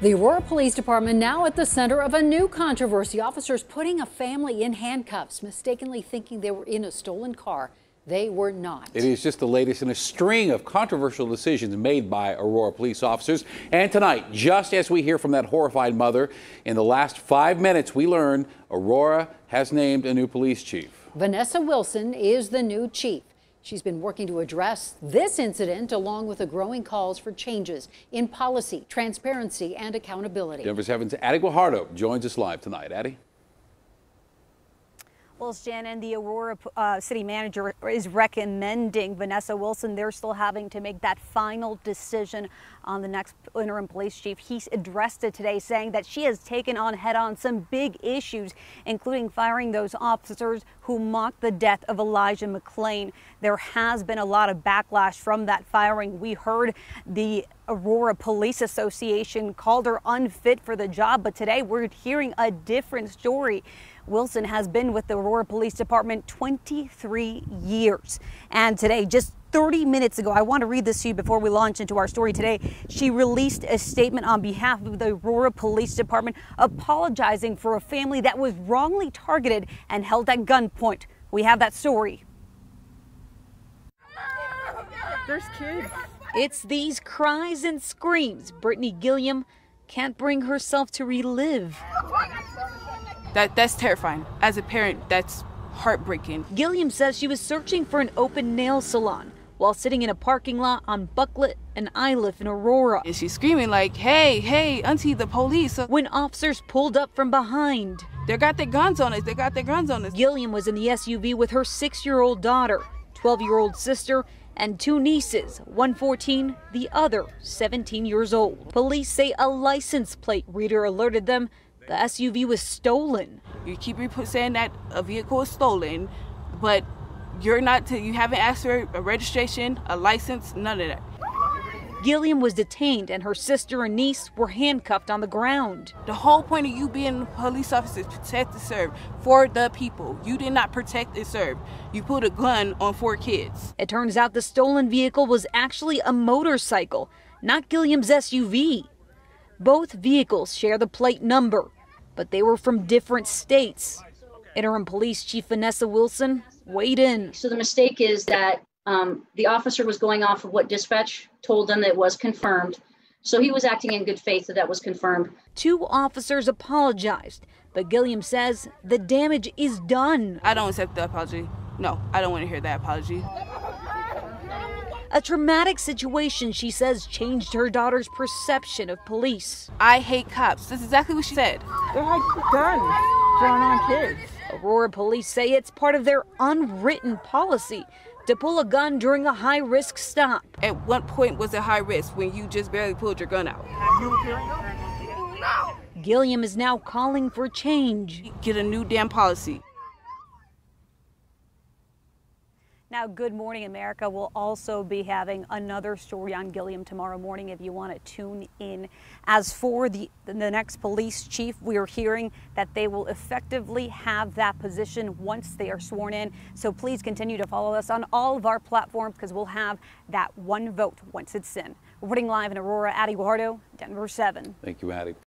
The Aurora Police Department now at the center of a new controversy. Officers putting a family in handcuffs, mistakenly thinking they were in a stolen car. They were not. It is just the latest in a string of controversial decisions made by Aurora police officers. And tonight, just as we hear from that horrified mother, in the last 5 minutes, we learn Aurora has named a new police chief. Vanessa Wilson is the new chief. She's been working to address this incident along with the growing calls for changes in policy, transparency, and accountability. Denver 7's Addie Guajardo joins us live tonight. Addie? Well, Shannon, the Aurora city manager is recommending Vanessa Wilson. They're still having to make that final decision on the next interim police chief. He's addressed it today, saying that she has taken on head-on some big issues, including firing those officers who mocked the death of Elijah McClain. There has been a lot of backlash from that firing. We heard the Aurora Police Association called her unfit for the job, but today we're hearing a different story. Wilson has been with the Aurora Police Department 23 years. And today, just 30 minutes ago, I want to read this to you before we launch into our story today. She released a statement on behalf of the Aurora Police Department apologizing for a family that was wrongly targeted and held at gunpoint. We have that story. There's kids. It's these cries and screams Brittany Gilliam can't bring herself to relive. That's terrifying. As a parent, that's heartbreaking. Gilliam says she was searching for an open nail salon while sitting in a parking lot on Bucklet and Iliff in Aurora. And she's screaming like, hey, auntie, the police. When officers pulled up from behind. They got their guns on us. They got their guns on us. Gilliam was in the SUV with her 6-year-old daughter, 12-year-old sister, and 2 nieces, one 14, the other 17 years old. Police say a license plate reader alerted them the SUV was stolen. You keep saying that a vehicle is stolen, but you haven't asked for a registration, a license, none of that. Gilliam was detained and her sister and niece were handcuffed on the ground. The whole point of you being a police officer is protect and serve for the people. You did not protect and serve. You put a gun on 4 kids. It turns out the stolen vehicle was actually a motorcycle, not Gilliam's SUV. Both vehicles share the plate number, but they were from different states. Interim Police Chief Vanessa Wilson weighed in. So the mistake is that the officer was going off of what dispatch told them that was confirmed. So he was acting in good faith that was confirmed. 2 officers apologized, but Gilliam says the damage is done. I don't accept the apology. No, I don't want to hear that apology. A traumatic situation, she says, changed her daughter's perception of police. I hate cops. That's exactly what she said. They had guns drawn on kids. Aurora police say it's part of their unwritten policy to pull a gun during a high-risk stop. At what point was it high risk when you just barely pulled your gun out? Gilliam is now calling for change. Get a new damn policy. Now, Good Morning America will also be having another story on Gilliam tomorrow morning if you want to tune in. As for the next police chief, we are hearing that they will effectively have that position once they are sworn in. So please continue to follow us on all of our platforms because we'll have that one vote once it's in. Reporting live in Aurora, Addie Guajardo, Denver 7. Thank you, Addie.